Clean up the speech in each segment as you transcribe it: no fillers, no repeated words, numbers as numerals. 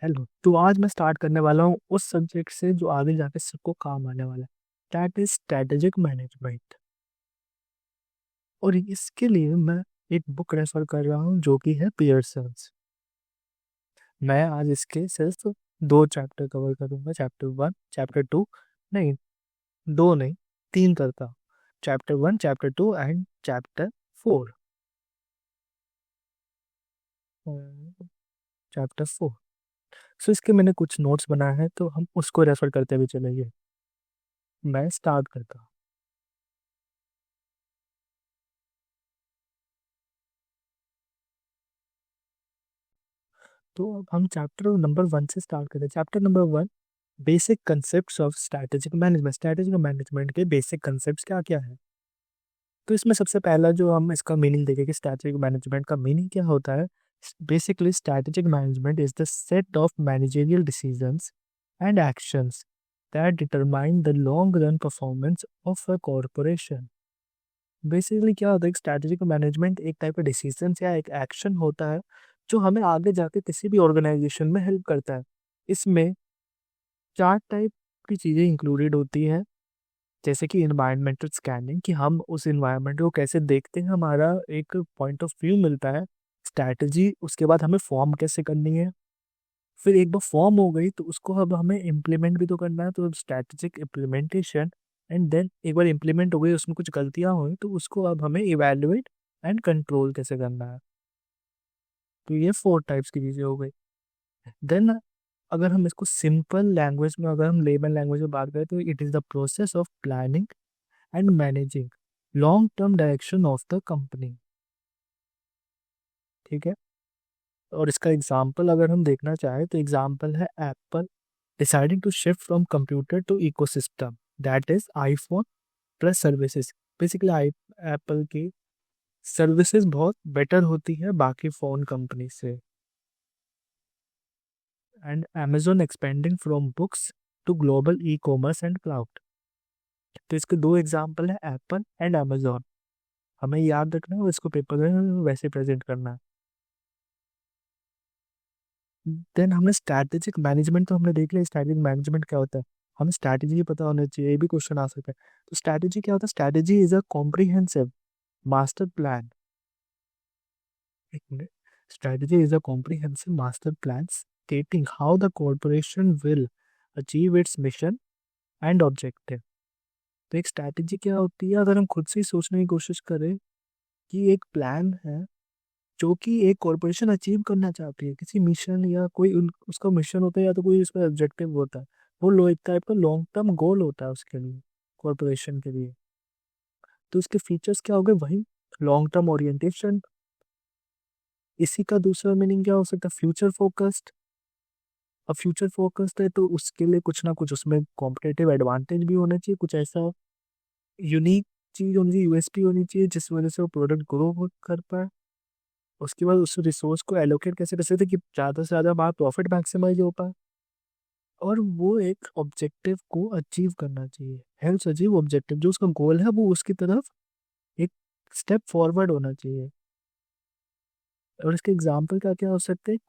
Hello. तो आज मैं स्टार्ट करने वाला हूँ उस सब्जेक्ट से जो आगे जाके सबको काम आने वाला है। That is strategic management. और इसके लिए मैं एक बुक रेफर कर रहा हूँ जो कि है पियर्सन्स। मैं आज इसके सिर्फ दो चैप्टर कवर करूंगा, चैप्टर वन चैप्टर टू। नहीं, दो नहीं, तीन करता हूँ। Chapter one, chapter two and chapter four. Chapter four. So इसके मैंने कुछ नोट्स बनाए हैं, तो हम उसको रेफर करते हुए चलेंगे। मैं स्टार्ट करता हूँ। तो अब हम चैप्टर नंबर वन से स्टार्ट करते हैं। Chapter number one, basic concepts of strategic management. Strategic management के बेसिक कंसेप्ट्स क्या क्या है। तो इसमें सबसे पहला जो हम इसका मीनिंग देखेंगे, स्ट्रैटेजिक मैनेजमेंट का मीनिंग क्या होता है। Basically strategic management is the set of managerial decisions and actions that determine the long run performance of a corporation. Basically क्या होता है, स्ट्रैटेजिक मैनेजमेंट एक टाइप का डिसीजन या एक एक्शन होता है जो हमें आगे जाके किसी भी ऑर्गेनाइजेशन में हेल्प करता है। इसमें चार टाइप की चीज़ें इंक्लूडेड होती है, जैसे कि इन्वायरमेंटल स्कैनिंग, कि हम उस इन्वायरमेंट को कैसे देखते हैं, हमारा एक पॉइंट ऑफ व्यू मिलता है। स्ट्रैटेजी, उसके बाद हमें फॉर्म कैसे करनी है। फिर एक बार फॉर्म हो गई तो उसको अब हमें इम्प्लीमेंट भी तो करना है, तो स्ट्रैटेजिक इम्प्लीमेंटेशन। एंड देन एक बार इम्प्लीमेंट हो गई, उसमें कुछ गलतियां हुई, तो उसको अब हमें इवेलुएट एंड कंट्रोल कैसे करना है। तो ये फोर टाइप्स की चीज़ें हो गई। देन अगर हम इसको सिंपल लैंग्वेज में, अगर हम लेमन लैंग्वेज में बात करें, तो it is the process of planning and managing long term direction of the company. ठीक है। और इसका एग्जाम्पल अगर हम देखना चाहें तो एग्जाम्पल है Apple deciding to shift from computer to ecosystem, that is iPhone plus services. Basically I Apple की सर्विसेज बहुत बेटर होती है बाकी फ़ोन कंपनी से। And Amazon expanding from books to global e commerce and cloud. तो इसके दो example है, एप्पल एंड Amazon। हमें याद रखना है और इसको पेपर में वैसे प्रेजेंट करना है। देन हमने स्ट्रैटेजिक मैनेजमेंट तो हमने देख लिया, स्ट्रैटेजिक मैनेजमेंट क्या होता है। हमें स्ट्रैटेजी पता होना चाहिए, ये भी क्वेश्चन आ सकता है। तो स्ट्रैटेजी क्या होता है, strategy is a comprehensive master plan. एक minute. Strategy is a comprehensive master plan stating how the corporation will achieve its mission and objective। तो एक स्ट्रैटेजी क्या होती है, अगर हम खुद से ही सोचने की कोशिश करें कि एक प्लान है जो कि एक कॉरपोरेशन अचीव करना चाहती है, किसी मिशन या कोई उसका मिशन होता है या तो कोई उसका ऑब्जेक्टिव होता है। वो लो एक टाइप का लॉन्ग टर्म गोल होता है उसके लिए, कॉरपोरेशन के लिए। तो उसके फीचर्स क्या हो गए, वही लॉन्ग टर्म ओरिएंटेशन। इसी का दूसरा मीनिंग क्या हो सकता है, फ्यूचर फोकस्ड। अब फ्यूचर फोकस्ड है तो उसके लिए कुछ ना कुछ उसमें कॉम्पिटेटिव एडवांटेज भी होना चाहिए, कुछ ऐसा यूनिक चीज होनी चाहिए, यूएसपी होनी चाहिए, जिस वजह से वो प्रोडक्ट ग्रो कर पाए। उसके बाद उस रिसोर्स को एलोकेट कैसे कर सकते हैं कि ज़्यादा से ज़्यादा हमारा प्रॉफिट मैक्सिमाइज हो पाए। और वो एक ऑब्जेक्टिव को अचीव करना चाहिए, हेल्थ अचीव ऑब्जेक्टिव, जो उसका गोल है वो उसकी तरफ एक स्टेप फॉरवर्ड होना चाहिए। और इसके एग्जाम्पल क्या क्या हो सकते हैं,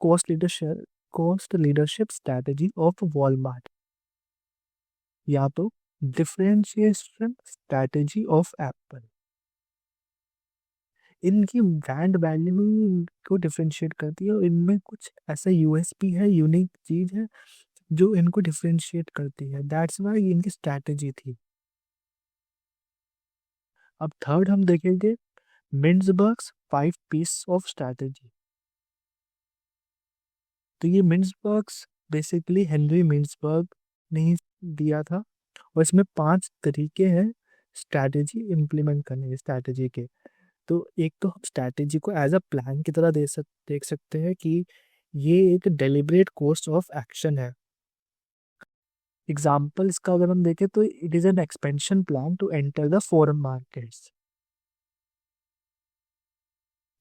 cost leadership strategy of Walmart, या तो डिफरेंशिएशन स्ट्रैटेजी ऑफ एप्पल। इनकी ब्रांड वैल्यू को डिफरेंशिएट करती है और इनमें कुछ ऐसा यूएसपी है, यूनिक चीज है जो इनको डिफरेंशिएट करती है। दैट्स वाई इनकी स्ट्रैटेजी थी। अब थर्ड हम देखेंगे मिन्सबर्ग्स 5 पीस ऑफ स्ट्रैटेजी। तो ये मिन्सबर्ग्स बेसिकली हेनरी मिन्सबर्ग ने ही दिया था। और इसमें 5 तरीके हैं स्ट्रैटेजी इम्प्लीमेंट करने के, स्ट्रैटेजी के। तो एक तो हम स्ट्रैटेजी को एज अ प्लान की तरह देख सकते हैं कि ये एक डेलिब्रेट कोर्स ऑफ एक्शन है। एग्जाम्पल इसका अगर हम देखें तो it is an expansion plan to enter the foreign markets.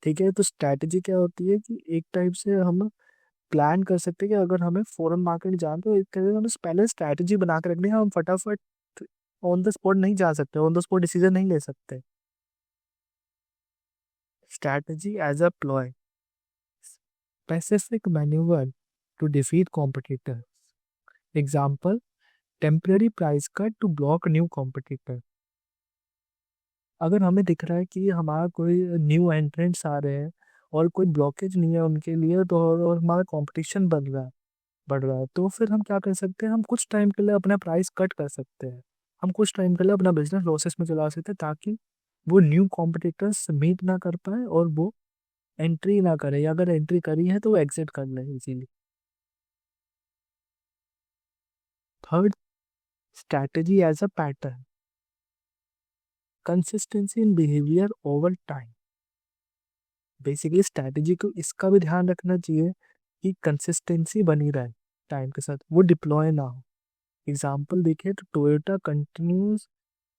ठीक है। तो स्ट्रैटेजी क्या होती है कि एक टाइप से हम प्लान कर सकते हैं कि अगर हमें फॉरेन मार्केट जाना तो एक तरह से हमें पहले स्ट्रैटेजी बना के रखनी है, हम फटाफट ऑन द स्पॉट नहीं जा सकते, ऑन द स्पॉट डिसीजन नहीं ले सकते। Strategy as a ploy, specific manoeuvre to defeat competitors. Example, temporary price cut to block new competitor. अगर हमें दिख रहा है कि हमारा कोई न्यू एंट्रेंट्स आ रहे हैं और कोई ब्लॉकेज नहीं है उनके लिए, तो और हमारा कंपटीशन बढ़ रहा है, तो फिर हम क्या कर सकते हैं, हम कुछ टाइम के लिए अपना प्राइस कट कर सकते हैं। हम कुछ टाइम के लिए अपना बिजनेस लॉसेस में चला सकते हैं, ताकि वो न्यू कॉम्पिटिटर्स मीट ना कर पाए और वो एंट्री ना करे, या अगर एंट्री करी है तो वो एग्जिट कर ले easily. Third, strategy as a pattern, consistency in behaviour over time. Basically strategy को इसका भी ध्यान रखना चाहिए कि कंसिस्टेंसी बनी रहे टाइम के साथ, वो डिप्लॉय ना हो। एग्जाम्पल देखिए तो Toyota continuous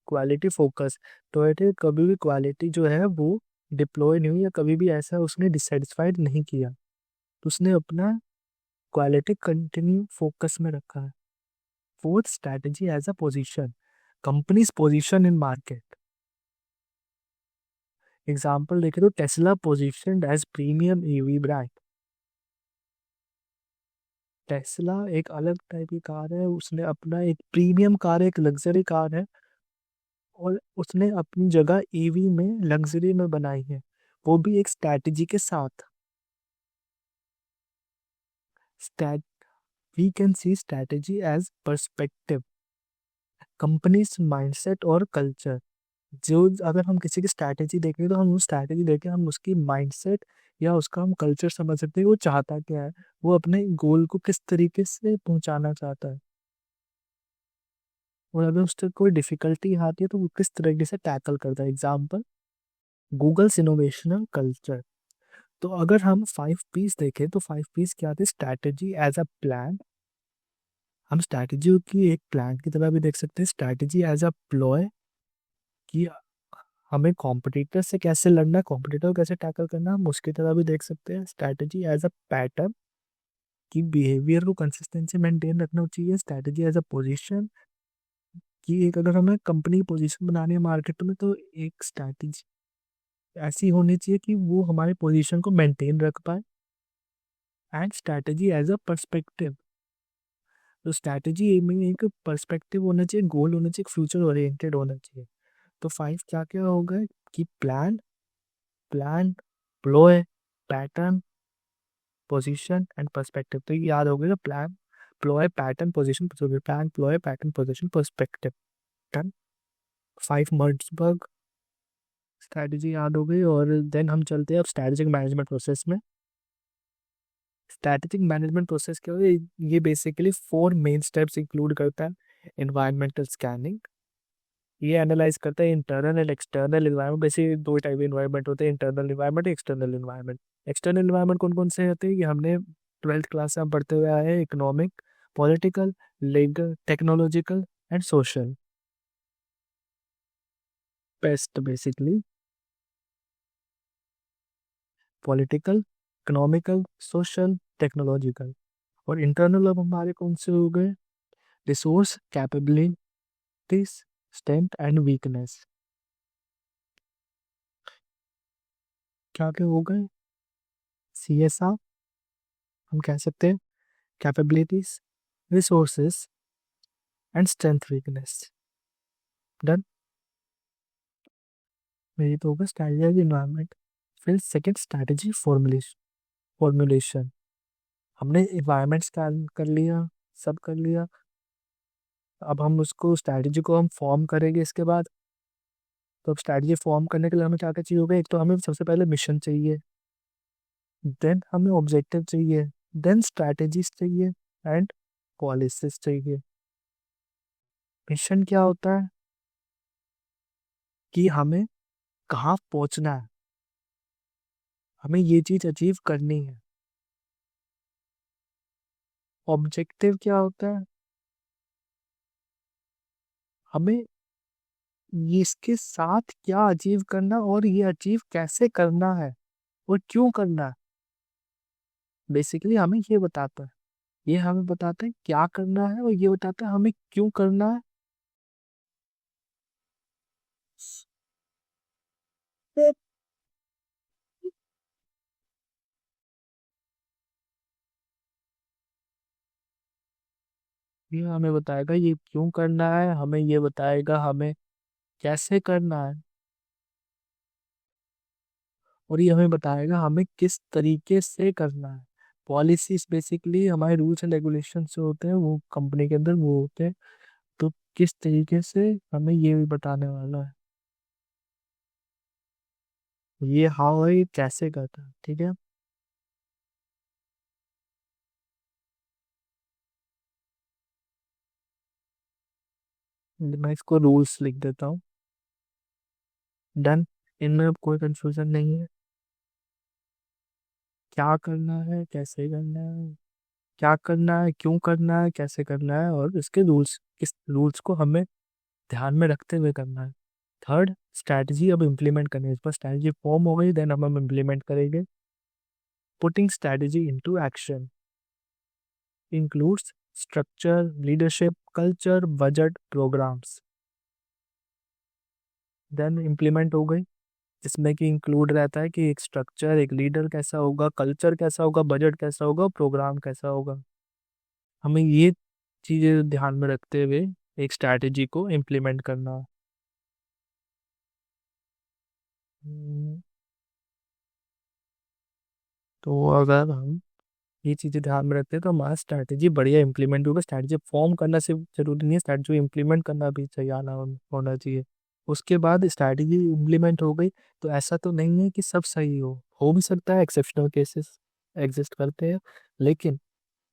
quality focus. Toyota कभी भी क्वालिटी जो है वो डिप्लॉय नहीं हुई, या कभी भी ऐसा उसने डिससेटिस्फाइड नहीं किया, तो उसने अपना क्वालिटी कंटिन्यू फोकस में रखा है। Fourth, strategy as a position, companies position in market. Example देखे तो Tesla position as premium EV brand. Tesla एक अलग टाइप की कार है, उसने अपना एक प्रीमियम कार है, एक लग्जरी कार है, और उसने अपनी जगह ईवी में लग्जरी में बनाई है, वो भी एक स्ट्रैटेजी के साथ। स्टैट we can see strategy as perspective, companies mindset और कल्चर। जो अगर हम किसी की स्ट्रैटेजी देखें तो हम उस स्ट्रैटेजी देखें, हम उसकी माइंडसेट या उसका हम कल्चर समझ सकते हैं, वो चाहता क्या है, वो अपने गोल को किस तरीके से पहुंचाना चाहता है, और अगर उससे कोई डिफिकल्टी आती है तो वो किस तरीके से टैकल करता है। Example, Google's innovational culture. तो अगर हम 5 पीस देखें तो 5 पीस क्या थे, स्ट्रैटेजी एज अ प्लान। हम स्ट्रैटेजी की एक प्लान की तरह भी देख सकते हैं, स्ट्रैटेजी एज अ प्लॉय, कि हमें कॉम्पिटिटर से कैसे लड़ना है, कॉम्पिटिटर को कैसे टैकल करना है, हम उसकी तरह भी देख सकते हैं। स्ट्रैटेजी एज अ पैटर्न, कि बिहेवियर को कंसिस्टेंसी मेंटेन रखना चाहिए। स्ट्रैटेजी एज अ पोजीशन, कि एक अगर हमें कंपनी पोजीशन बनानी है मार्केट में, तो एक स्ट्रैटेजी ऐसी होनी चाहिए कि वो हमारे पोजीशन को मेंटेन रख पाए। And strategy as a perspective, तो स्ट्रैटेजी में एक पर्सपेक्टिव होना चाहिए, गोल होना चाहिए, फ्यूचर ओरिएंटेड होना चाहिए। तो 5 क्या क्या होगा, कि plan, plan, ploy, pattern, position and perspective. तो ये याद हो गया, plan, ploy, pattern, position, plan, ploy, pattern, position, perspective. Done. 5 Mintzberg strategy याद हो गई, और देन हम चलते हैं अब स्ट्रैटेजिक मैनेजमेंट प्रोसेस में। स्ट्रैटेजिक मैनेजमेंट प्रोसेस क्या है, ये बेसिकली 4 मेन स्टेप्स इंक्लूड करता है। एनवायरमेंटल स्कैनिंग, ये एनालाइज करता है इंटरनल एंड एक्सटर्नल इन्वायरमेंट। वैसे 2 टाइप के इन्वायरमेंट होते हैं, internal environment, external environment. External environment कौन कौन से होते हैं, ये हमने 12th क्लास से हम पढ़ते हुए आए हैं, economic, political, legal, technological and social. Paste basically political, economical, social, technological. और इंटरनल अब हमारे कौन से हो गए, resource, capabilities, strength and weakness. क्या क्या हो गए, CSR, हम कह सकते हैं capabilities, resources and strength, weakness. Done. मेरी तो होगा स्ट्रैटेजी इन्वायरमेंट। फिर सेकंड, स्ट्रैटेजी फॉर्मुलेशन। हमने इन्वायरमेंट स्कैन कर लिया, सब कर लिया, अब हम उसको स्ट्रैटेजी को हम फॉर्म करेंगे इसके बाद। तो अब स्ट्रैटेजी फॉर्म करने के लिए हमें क्या क्या चाहिए होगा, एक तो हमें सबसे पहले मिशन चाहिए, देन हमें ऑब्जेक्टिव चाहिए, देन स्ट्रैटेजीज चाहिए, एंड पॉलिसीज चाहिए। मिशन क्या होता है, कि हमें कहाँ पहुंचना है, हमें ये चीज अचीव करनी है। ऑब्जेक्टिव क्या होता है, हमें ये इसके साथ क्या अचीव करना, और ये अचीव कैसे करना है, और क्यों करना है। बेसिकली हमें ये बताता है, ये हमें बताता है क्या करना है, और ये बताता है हमें क्यों करना है। ये हमें बताएगा ये क्यों करना है, हमें ये बताएगा हमें कैसे करना है, और ये हमें बताएगा हमें किस तरीके से करना है। पॉलिसीज बेसिकली हमारे रूल्स एंड रेगुलेशन जो होते हैं वो कंपनी के अंदर वो होते हैं, तो किस तरीके से हमें ये भी बताने वाला है। ये हाउ है, ये कैसे करता है, ठीक है। मैं इसको रूल्स लिख देता हूँ। डन। इनमें अब कोई कंफ्यूजन नहीं है। क्या करना है, कैसे करना है, क्या करना है, क्यों करना है, कैसे करना है, और इसके रूल्स, किस रूल्स को हमें ध्यान में रखते हुए करना है। थर्ड, स्ट्रैटेजी अब इम्प्लीमेंट करनी है। इस पर स्ट्रैटेजी फॉर्म हो गई, देन हम इम्प्लीमेंट करेंगे। Putting strategy into action includes structure, leadership, culture, budget, programmes. Then implement हो गई, जिसमें कि इंक्लूड रहता है कि एक स्ट्रक्चर, एक लीडर कैसा होगा, कल्चर कैसा होगा, बजट कैसा होगा, प्रोग्राम कैसा होगा। हमें ये चीजें ध्यान में रखते हुए एक स्ट्रैटेजी को इम्प्लीमेंट करना। हम्म, तो अगर हम ये चीजें ध्यान में रखते हैं तो हमारा स्ट्रैटेजी बढ़िया इंप्लीमेंट होगा। स्ट्रैटेजी फॉर्म करना सिर्फ जरूरी नहीं है, स्ट्रैटेजी इंप्लीमेंट करना भी चाहिए, आना होना चाहिए। उसके बाद स्ट्रैटेजी इम्प्लीमेंट हो गई, तो ऐसा तो नहीं है कि सब सही हो भी सकता है, एक्सेप्शनल केसेस एग्जिस्ट करते हैं, लेकिन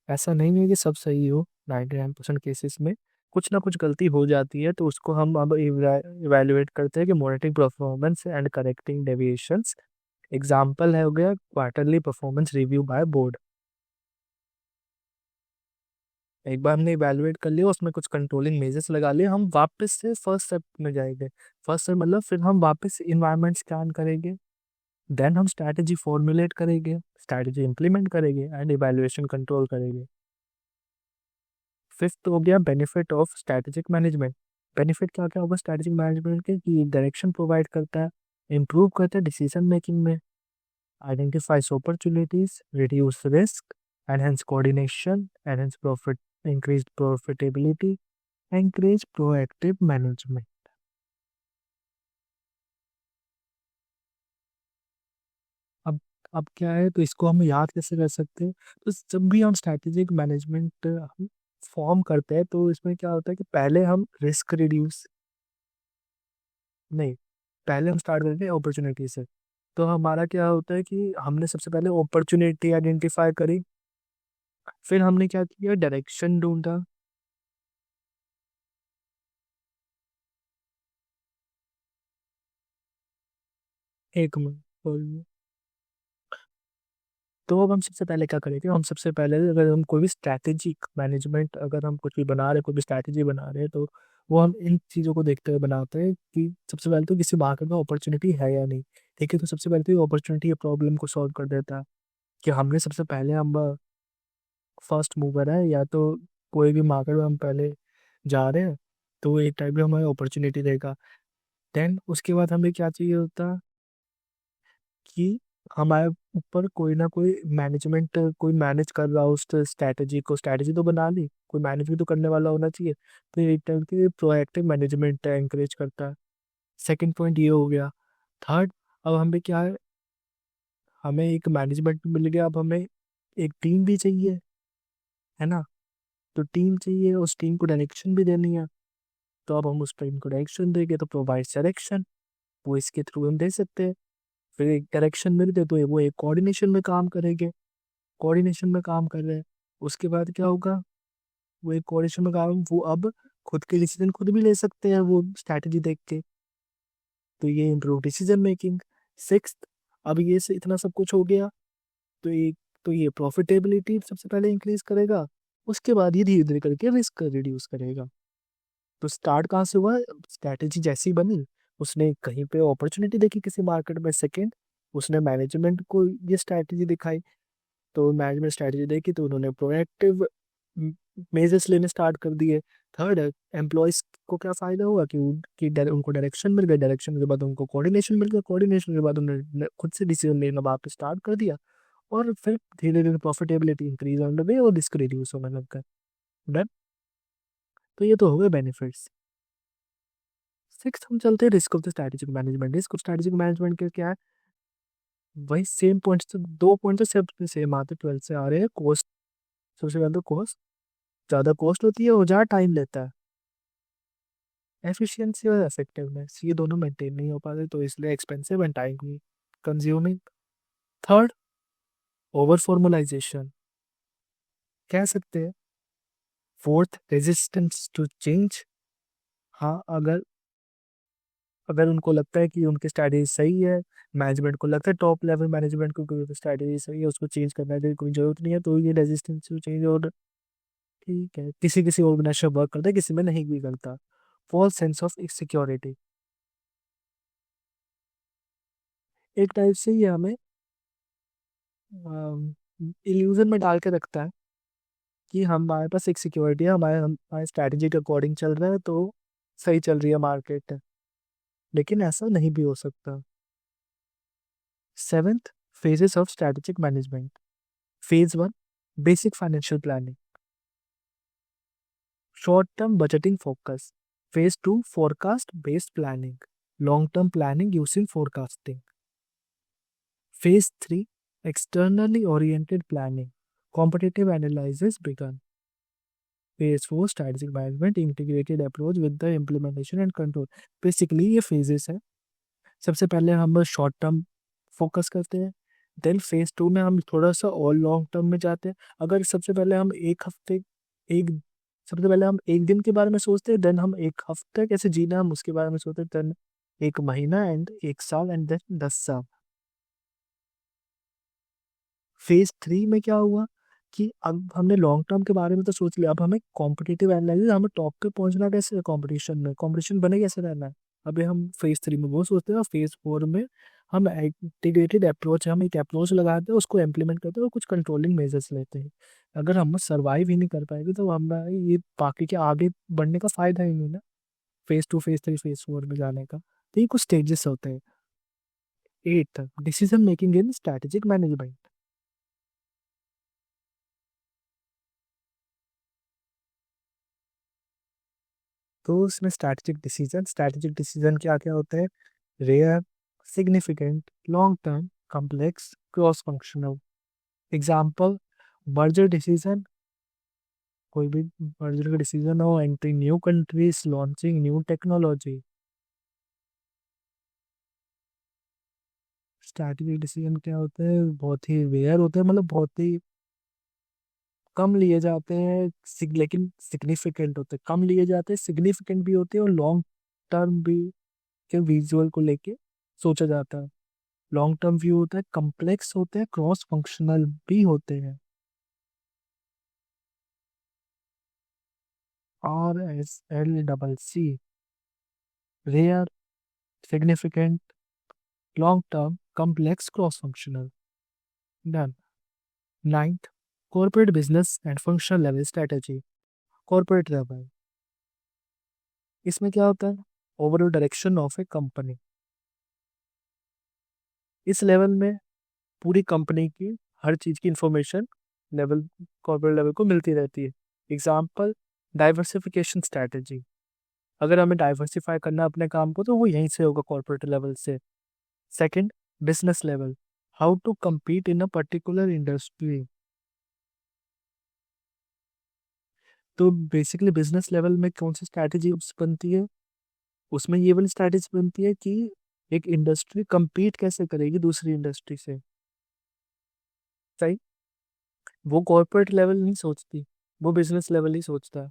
ऐसा नहीं है कि सब सही हो। 99% केसेस में कुछ ना कुछ गलती हो जाती है, तो उसको हम अब इवेल्युएट करते हैं कि monitoring performance and correcting deviations. Example है हो गया quarterly performance review by board. एक बार हमने इवेलुएट कर लिया, उसमें कुछ कंट्रोलिंग मेजर्स लगा लिए, हम वापस से फर्स्ट स्टेप में जाएंगे। फर्स्ट स्टेप मतलब फिर हम वापस इन्वायरमेंट स्कैन करेंगे, देन हम स्ट्रैटेजी फॉर्मुलेट करेंगे, स्ट्रैटेजी इंप्लीमेंट करेंगे एंड इवेल्युएशन कंट्रोल करेंगे। फिफ्थ हो गया benefit of strategic management. Benefit क्या क्या होगा स्ट्रैटेजिक मैनेजमेंट के, कि डायरेक्शन प्रोवाइड करता है, इंप्रूव करता है डिसीजन मेकिंग में, identifies opportunities, reduce risk, enhance coordination, enhance profit, increase profitability, encourage proactive management। अब अब क्या है, तो इसको हम याद कैसे कर सकते हैं। तो जब भी हम स्ट्रैटेजिक मैनेजमेंट हम फॉर्म करते हैं, तो इसमें क्या होता है कि पहले हम रिस्क रिड्यूस, नहीं, पहले हम स्टार्ट करते हैं अपॉर्चुनिटी से। तो हमारा क्या होता है कि हमने सबसे पहले अपॉर्चुनिटी आइडेंटिफाई करी, फिर हमने क्या किया, डायरेक्शन ढूंढा। एक मिनट। तो अब हम सबसे पहले क्या करेंगे, हम सबसे पहले अगर हम कोई भी स्ट्रैटेजिक मैनेजमेंट, अगर हम कुछ भी बना रहे हैं, कोई भी स्ट्रैटेजी बना रहे हैं, तो वो हम इन चीज़ों को देखते हुए बनाते हैं कि सबसे पहले तो किसी मार्केट में अपॉर्चुनिटी है या नहीं। ठीक है, तो सबसे पहले तो ये अपॉर्चुनिटी या प्रॉब्लम को सॉल्व कर देता है, कि हमने सबसे पहले हम फर्स्ट मूवर है, या तो कोई भी मार्केट में हम पहले जा रहे हैं, तो वो एक टाइप में हमें अपॉर्चुनिटी देगा। देन उसके बाद हमें क्या चाहिए होता है कि हमारे ऊपर कोई ना कोई मैनेजमेंट, कोई मैनेज कर रहा हो उस स्ट्रैटेजी को। स्ट्रैटेजी तो बना ली, कोई मैनेज भी तो करने वाला होना चाहिए, तो ये एक टाइप की प्रोएक्टिव मैनेजमेंट एंकरेज करता है। सेकंड पॉइंट ये हो गया। थर्ड, अब हमें क्या है, हमें एक मैनेजमेंट मिल गया, अब हमें एक टीम भी चाहिए, है ना। तो टीम चाहिए, उस टीम को डायरेक्शन भी देनी है, तो अब हम उस टीम को डायरेक्शन देंगे, तो प्रोवाइड डायरेक्शन, वो इसके थ्रू हम दे सकते हैं। फिर एक डायरेक्शन मिल गए, तो वो एक कोऑर्डिनेशन में काम करेंगे, कोऑर्डिनेशन में काम कर रहे हैं। उसके बाद क्या होगा, वो एक कोऑर्डिनेशन में काम, वो अब खुद के डिसीजन खुद भी ले सकते हैं वो स्ट्रैटेजी देख के, तो ये इम्प्रूव डिसीजन मेकिंग। सिक्स, अब ये से इतना सब कुछ हो गया, तो ये प्रॉफिटेबिलिटी सबसे पहले इंक्रीज करेगा, उसके बाद ये धीरे धीरे करके रिस्क रिड्यूस करेगा। तो स्टार्ट कहाँ से हुआ, स्ट्रैटेजी जैसी बनी, उसने कहीं पे अपॉर्चुनिटी देखी किसी मार्केट में। सेकेंड, उसने मैनेजमेंट को ये स्ट्रैटेजी दिखाई, तो मैनेजमेंट स्ट्रैटेजी देखी, तो उन्होंने प्रोएक्टिव मेजर्स लेने स्टार्ट कर दिए। थर्ड, एम्प्लॉयज को क्या फायदा हुआ कि उनको डायरेक्शन मिल गई, डायरेक्शन के बाद उनको कोऑर्डिनेशन मिल गया, कोऑर्डिनेशन के बाद उन्होंने खुद से डिसीजन लेना वापस स्टार्ट कर दिया, और फिर धीरे धीरे प्रॉफिटेबिलिटी इंक्रीज होने लगी और रिस्क रिड्यूस होने लग गए। Done? तो ये तो हो गए बेनिफिट्स। सिक्स हम चलते हैं risk of the strategic management. Risk of strategic management के क्या है, वही सेम पॉइंट्स, तो दो पॉइंट तो सब सेम आते 12th से आ रहे हैं। कॉस्ट, सबसे पहले तो कॉस्ट, ज़्यादा कॉस्ट होती है और ज़्यादा टाइम लेता है। एफिशिएंसी और इफेक्टिवनेस ये दोनों मेंटेन नहीं हो पाते, तो इसलिए expensive and time consuming. Third, over formalisation कह सकते हैं। Fourth, resistance to change. हाँ, अगर अगर उनको लगता है कि उनकी स्ट्रैटेजी सही है, मैनेजमेंट को लगता है, टॉप लेवल मैनेजमेंट को कोई स्ट्रैटेजी सही है, उसको चेंज करने की कोई जरूरत नहीं है, तो ये रेजिस्टेंस टू चेंज। और ठीक है, किसी किसी ऑर्गेनाइजेशन वर्क करता है, किसी में नहीं भी करता। फॉल्स सेंस ऑफ सिक्योरिटी, एक टाइप से ये हमें इल्यूजन में डाल के रखता है कि हमारे पास एक सिक्योरिटी है, हमारे स्ट्रैटेजी के अकॉर्डिंग चल रहा है, तो सही चल रही है मार्केट। लेकिन ऐसा नहीं भी हो सकता। Seventh, phases of strategic management. Phase one, basic financial planning, short term budgeting focus. Phase two, forecast based planning, long term planning using forecasting. Phase three, externally oriented planning, competitive analysis begun. Phase 4, strategic management, integrated approach with the implementation and control. Basically ये phases है। सबसे पहले हम short term focus करते हैं, then phase two में हम थोड़ा सा और लॉन्ग टर्म में जाते हैं। अगर सबसे पहले हम एक हफ्ते, एक सबसे पहले हम एक दिन के बारे में सोचते हैं, देन हम एक हफ्ते कैसे जीना है हम उसके बारे में सोचते हैं, देन एक महीना एंड एक साल एंड देन 10 साल। फेज थ्री में क्या हुआ कि अब हमने लॉन्ग टर्म के बारे में तो सोच लिया, अब हमें कॉम्पिटिटिव एनालिसिस, हमें टॉप पे पहुंचना कैसे है, कंपटीशन में, कंपटीशन बने कैसे रहना है। अभी हम फेज थ्री में वो सोचते हैं, और फेज फोर में हम इंटीग्रेटेड अप्रोच है, हम एक अप्रोच लगाते हैं, उसको इम्प्लीमेंट करते हैं और कुछ कंट्रोलिंग मेजर्स लेते हैं। अगर हम सर्वाइव ही नहीं कर पाएंगे तो हम ये बाकी के आगे बढ़ने का फायदा ही नहीं ना, phase two phase three phase four में जाने का। तो ये कुछ स्टेजेस होते हैं। Eight, decision making in strategic management. तो उसमें स्ट्रैटेजिक डिसीजन क्या क्या होते हैं, rare, significant, long term, complex, cross functional. Example, merger decision, कोई भी मर्जर का डिसीजन हो, entry new countries, launching new technology. Strategic decision क्या होते हैं, बहुत ही रेयर होते हैं, मतलब बहुत ही कम लिए जाते हैं, लेकिन सिग्निफिकेंट होते हैं, कम लिए जाते हैं, सिग्निफिकेंट भी होते हैं, और लॉन्ग टर्म भी के विजुअल को लेके सोचा जाता है। लॉन्ग टर्म व्यू होता है, कम्प्लेक्स होते हैं, क्रॉस फंक्शनल भी होते हैं। RSLCC, rare, significant, long term, complex, cross functional. Done. Ninth, corporate business and functional level strategy. Corporate level, इसमें क्या होता है, overall direction of a company. इस लेवल में पूरी कंपनी की हर चीज की इंफॉर्मेशन लेवल, कॉर्पोरेट लेवल को मिलती रहती है। एग्जाम्पल, डाइवर्सिफिकेशन स्ट्रेटेजी, अगर हमें डाइवर्सिफाई करना है अपने काम को, तो वो यहीं से होगा, कॉर्पोरेट लेवल से। Second, business level, how to compete in a particular industry. तो बेसिकली बिजनेस लेवल में कौन सी स्ट्रैटेजी बनती है, उसमें ये वाली स्ट्रैटेजी बनती है कि एक इंडस्ट्री compete कैसे करेगी दूसरी इंडस्ट्री से। सही, वो कॉर्पोरेट लेवल नहीं सोचती, वो बिजनेस लेवल ही सोचता है।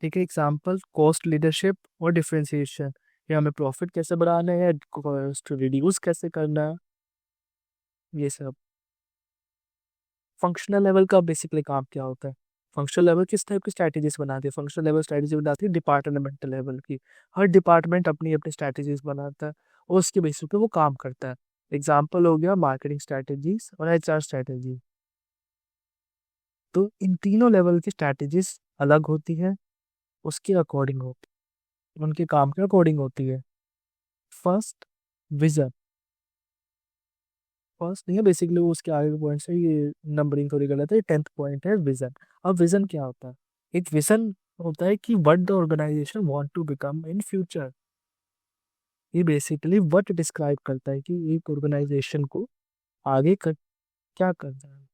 ठीक है, एग्जाम्पल, कॉस्ट लीडरशिप और डिफरेंशिएशन, ये हमें प्रॉफिट कैसे बढ़ाना है, कॉस्ट रिड्यूस कैसे करना है, ये सब। फंक्शनल लेवल का बेसिकली काम क्या होता है, फंक्शनल लेवल किस टाइप की स्ट्रैटेजीज बनाती है, फंक्शनल लेवल स्ट्रैटेजी बनाती है डिपार्टमेंटल लेवल की। हर डिपार्टमेंट अपनी अपनी स्ट्रैटेजीज बनाता है और उसके बेसिस पे वो काम करता है। एग्जाम्पल हो गया मार्केटिंग स्ट्रैटेजीज और HR स्ट्रैटेजी। तो इन तीनों लेवल की स्ट्रैटेजीज अलग होती है, उसके अकॉर्डिंग होती है, उनके काम के अकॉर्डिंग होती है। First, vision. फर्स्ट नहीं है बेसिकली, वो उसके आगे के पॉइंट है, ये नंबरिंग थोड़ी गलत है, 10th पॉइंट है विजन। अब विजन क्या होता है, एक विजन होता है कि what the organisation want to become in future. ये बेसिकली व्हाट डिस्क्राइब करता है कि एक ऑर्गेनाइजेशन को आगे क्या करना है।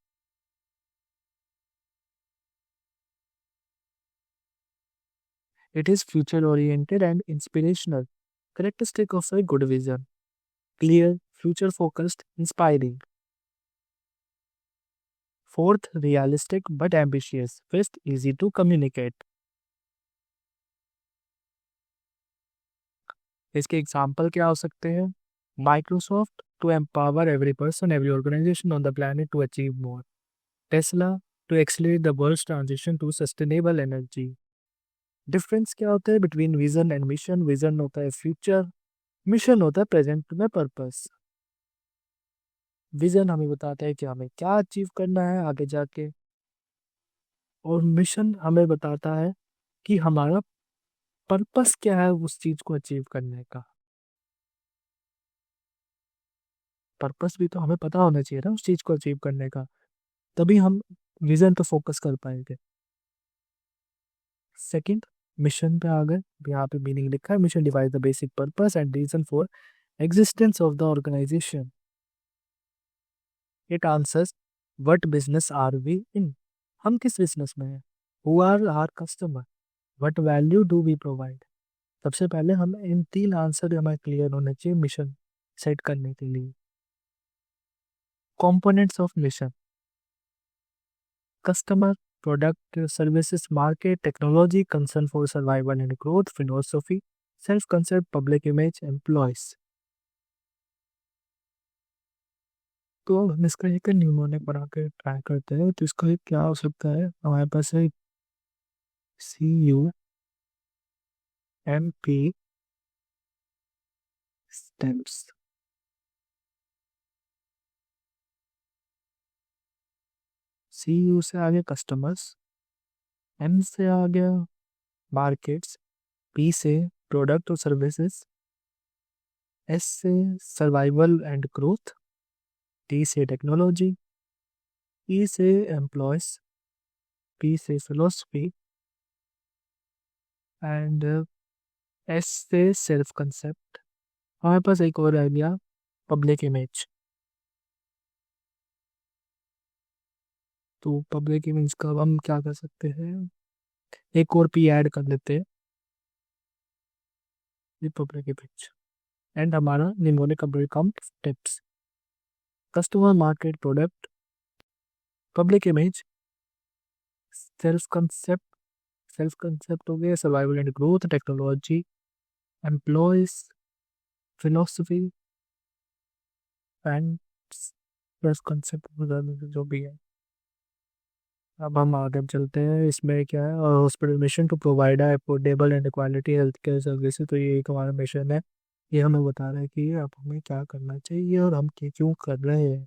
It is future oriented and inspirational, characteristic of a good vision, clear, future focused, inspiring. Fourth, realistic but ambitious. Fifth, easy to communicate. इसके एग्जाम्पल क्या हो सकते हैं? Microsoft to empower every person every organisation on the planet to achieve more. Tesla to accelerate the world's transition to sustainable energy. Difference क्या होता है between vision and mission? Vision होता है फ्यूचर, मिशन होता है प्रेजेंट में purpose. Vision हमें बताता है कि हमें क्या अचीव करना है आगे जाके, और मिशन हमें बताता है कि हमारा पर्पस क्या है उस चीज को अचीव करने का। पर्पस भी तो हमें पता होना चाहिए ना उस चीज को अचीव करने का, तभी हम विजन पे फोकस कर पाएंगे। सेकंड, मिशन पे आ गए। यहाँ पे मीनिंग लिखा है, mission divide the basic purpose and reason for existence of the organisation. It answers what business are we in, हम किस बिजनेस में हैं। Who are our customer, what value do we provide. सबसे पहले हम इन तीन आंसर हमें क्लियर होने चाहिए मिशन सेट करने के लिए। Components of mission: customer, product, services, market, technology, concern for survival and growth, philosophy, self concept, public image, employees. तो अब हम इसका एक न्यूमोनिक बना के ट्राई करते हैं। तो इसका एक क्या हो सकता है? हमारे पास है CUMP स्टेप्स। CU से आ गया कस्टमर्स, M से आ गया मार्केट्स, P से प्रोडक्ट और सर्विसेज, S से सर्वाइवल एंड ग्रोथ, T से टेक्नोलॉजी, E से एम्प्लॉयज, P से फिलोसफी, एंड S से सेल्फ कंसेप्ट। हमारे पास एक और आ गया पब्लिक इमेज। तो पब्लिक इमेज का अब हम क्या कर सकते हैं? एक और P ऐड कर लेते हैं, ये पब्लिक इमेज। एंड हमारा निम्नलिखित complete come tips: customer, market, product, public image, self concept, self concept हो गया, survival and growth, technology, employees, philosophy, and self concept जो भी है। अब हम आगे चलते हैं। इसमें क्या है? Hospital mission to provide affordable and quality health care services. तो ये एक हमारा मिशन है, ये हमें बता रहा है कि अब हमें क्या करना चाहिए और हम क्यों कर रहे हैं।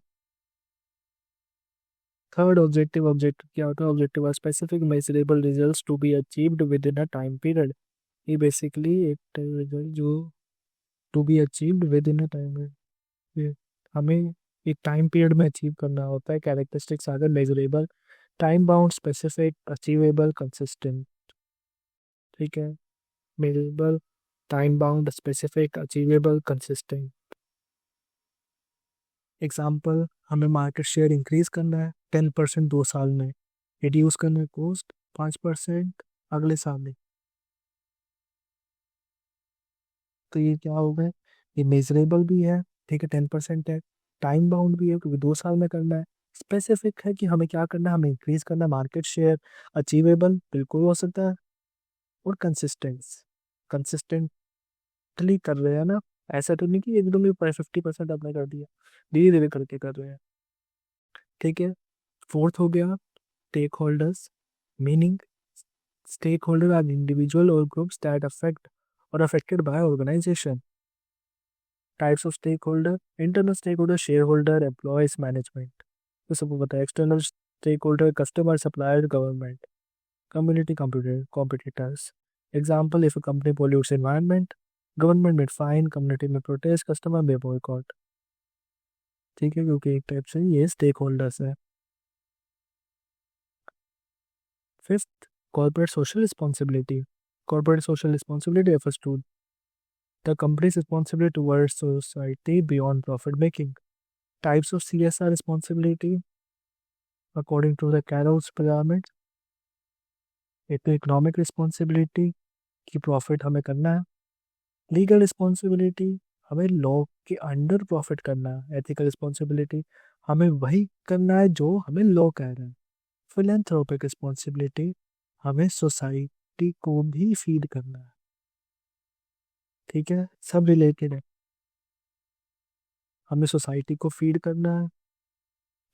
थर्ड ऑब्जेक्टिव, ऑब्जेक्टिव क्या होता है? Objective are specific measurable results to be achieved within a time period. ये बेसिकली एक रिजल्ट जो to be achieved within a time period, हमें एक टाइम पीरियड में अचीव करना होता है। कैरेक्टरिस्टिक्स आगे measurable, time bound, specific, achievable, consistent. ठीक है, measurable, time bound, specific, achievable, consistent. Example, हमें मार्केट शेयर इंक्रीज करना है 10% 2 साल में, रिड्यूस करना है कॉस्ट 5% अगले साल में। तो ये क्या हो गया? ये मेजरेबल भी है, ठीक है, 10% है। टाइम बाउंड भी है क्योंकि 2 साल में करना है। स्पेसिफिक है कि हमें क्या करना है, हमें इंक्रीज करना है मार्केट शेयर। अचीवेबल बिल्कुल हो सकता है। और कंसिस्टेंस, कंसिस्टेंटली कर रहे हैं ना, ऐसा तो नहीं कि एकदम ही 50% आपने कर दिया, धीरे धीरे करके कर रहे हैं। ठीक है। फोर्थ हो गया stakeholders, meaning stakeholder are individual और ग्रुप्स दैट अफेक्ट और affected by organisation. Types of stakeholder: internal stakeholder, shareholder, employees, management. तो सबको पता है। External stakeholder, customer, supplier, government, community, computer competitors. Example, if a company pollutes environment, government में fine, community में protest, customer में boycott. ठीक है, क्योंकि एक टाइप से ये स्टेक होल्डर्स है। Fifth, corporate social responsibility. Corporate social responsibility refers to the company's responsibility towards society beyond profit making. Types of CSR responsibility according to the Carroll's pyramid. एक तो इकोनॉमिक रिस्पॉन्सिबिलिटी कि profit हमें करना है, legal responsibility हमें law के under profit करना है, एथिकल रिस्पॉन्सिबिलिटी हमें वही करना है जो हमें लॉ कह रहा है, फिलेंथ्रोपिक रिस्पॉन्सिबिलिटी हमें सोसाइटी को भी फीड करना है। ठीक है, सब रिलेटेड है। हमें सोसाइटी को फीड करना है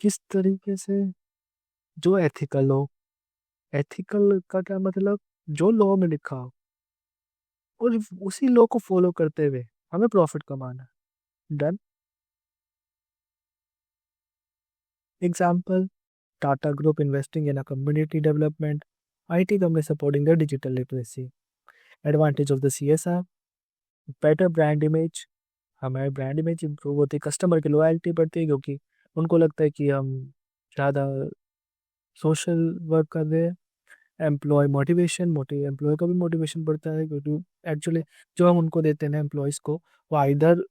किस तरीके से, जो एथिकल हो। एथिकल का क्या मतलब, जो लॉ में लिखा हो और उसी लॉ को फॉलो करते हुए हमें प्रॉफिट कमाना है। Done. Example, Tata group investing in a community development, IT company supporting the digital literacy. Advantage of the CSR, better brand image, हमारे ब्रांड इमेज इंप्रूव होती है, कस्टमर की लॉयल्टी बढ़ती है क्योंकि उनको लगता है कि हम ज़्यादा सोशल वर्क कर रहे हैं। एम्प्लॉय मोटिवेशन, एम्प्लॉय का भी मोटिवेशन बढ़ता है क्योंकि एक्चुअली जो हम उनको देते हैं ना एम्प्लॉयज़ को, वो आइदर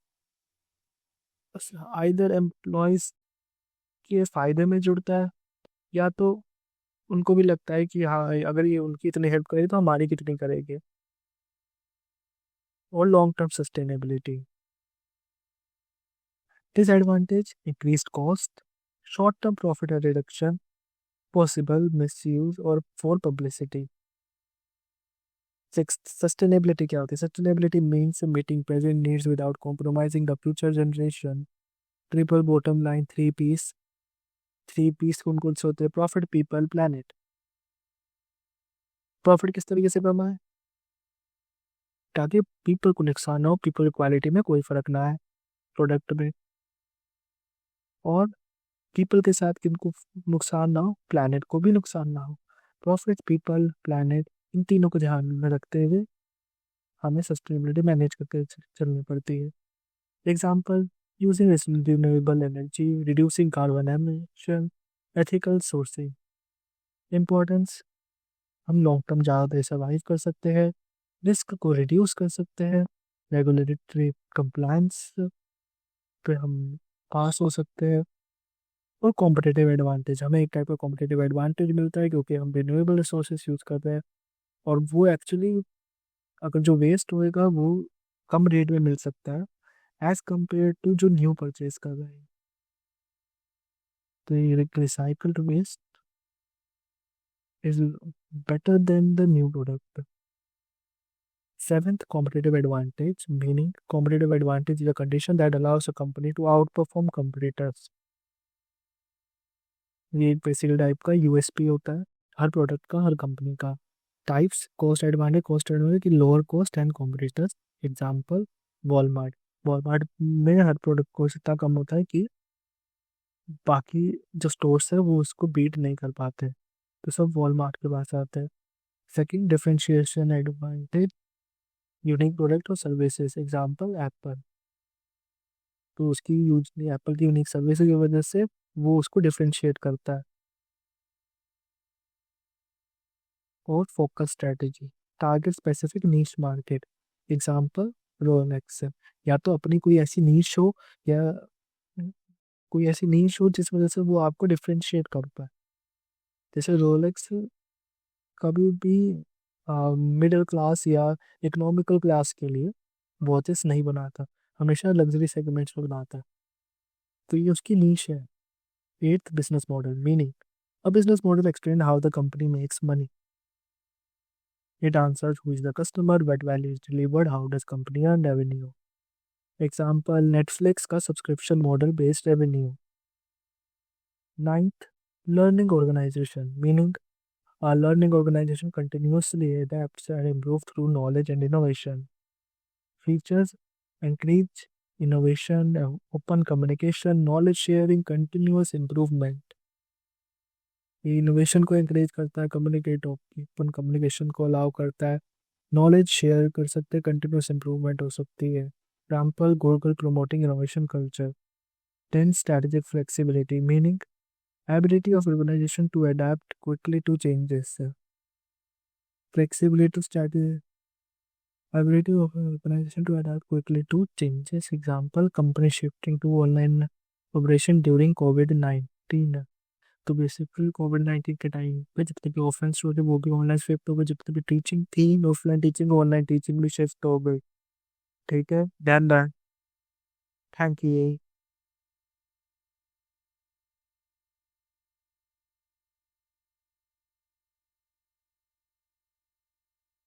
आइदर एम्प्लॉयज़ के फायदे में जुड़ता है या तो उनको भी लगता है कि हाँ अगर ये उनकी इतनी हेल्प करेगी तो हमारी कितनी करेगी। और long term sustainability. Disadvantage, increased cost, short term profit reduction, possible misuse और फॉर पब्लिसिटी। सिक्स, सस्टेनेबिलिटी क्या होती है? Sustainability means meeting present needs without compromising the future generation. Triple bottom line, three Ps कौन कौन से होते हैं? Profit, people, planet. Profit किस तरीके से कमाए ताकि पीपल को नुकसान ना हो, पीपल की क्वालिटी में कोई फर्क ना आए प्रोडक्ट में, और पीपल के साथ किनको नुकसान ना हो, प्लैनेट को भी नुकसान ना हो। प्रॉफिट, पीपल, प्लैनेट, इन तीनों को ध्यान में रखते हुए हमें सस्टेनेबिलिटी मैनेज करके चलनी पड़ती है। Example, using renewable energy, reducing carbon emission, ethical sourcing. Importance, हम लॉन्ग टर्म ज़्यादा देर सर्वाइव कर सकते हैं, रिस्क को रिड्यूस कर सकते हैं, रेगुलेटरी कंप्लायंस पे हम पास हो सकते हैं, और कॉम्पिटिटिव एडवांटेज, हमें एक टाइप का कॉम्पिटिटिव एडवांटेज मिलता है क्योंकि हम रिन्यूएबल रिसोर्सेज यूज़ कर रहे हैं और वो एक्चुअली अगर जो वेस्ट होएगा वो कम रेट में मिल सकता है एज कम्पेयर टू जो न्यू परचेज कर रहे हैं। तो ये recycled waste is better than the new product. Seventh, competitive advantage, meaning competitive advantage is a condition that allows a company to outperform competitors. ये एक बेसिक टाइप का USP होता है हर प्रोडक्ट का, हर कंपनी का। टाइप्स, कॉस्ट एडवांटेज की lower cost and competitors. Example, Walmart. Walmart में हर product cost इतना कम होता है कि बाकी जो स्टोर्स है वो उसको बीट नहीं कर पाते, तो सब वॉलमार्ट के पास आते हैं। Second, differentiation advantage, unique product और सर्विसेज। एग्जांपल, एप्पल, तो उसकी यूज एप्पल की यूनिक सर्विस की वजह से वो उसको डिफरेंशिएट करता है। और focus strategy, target specific niche market. Example, Rolex. या तो अपनी कोई ऐसी नीश हो या कोई ऐसी नीश हो जिस वजह से वो आपको डिफरेंशिएट कर पाए। जैसे रोलेक्स कभी भी मिडिल क्लास या इकोनॉमिकल क्लास के लिए वॉचेस नहीं बनाता, हमेशा लग्जरी सेगमेंट्स में बनाता है, तो ये उसकी नीश है। Eighth, business model, meaning a business model explain how the company makes money. It answers who is the customer, what value is delivered, how does company earn revenue. Example, Netflix का subscription model based revenue. Ninth, learning organization, meaning a learning organization continuously adapts and improves through knowledge and innovation. Features, encourage innovation, open communication, knowledge sharing, continuous improvement. ये innovation को encourage करता है, communicate open communication को allow करता है, knowledge share कर सकते हैं, कंटिन्यूस इंप्रूवमेंट हो सकती है। Example, Google promoting innovation culture. 10, strategic flexibility, meaning ability of organisation to adapt quickly to changes. Flexibility strategy, ability of an organization to adapt quickly to changes. Example, company shifting to online operation during COVID-19। तो basically कोविड-19 के time पे जितने भी offline store थे वो भी online shift हो गए, जितनी भी टीचिंग थी ऑफलाइन टीचिंग ऑनलाइन टीचिंग भी शिफ्ट हो गई। ठीक है, ध्यान रख। Thank you.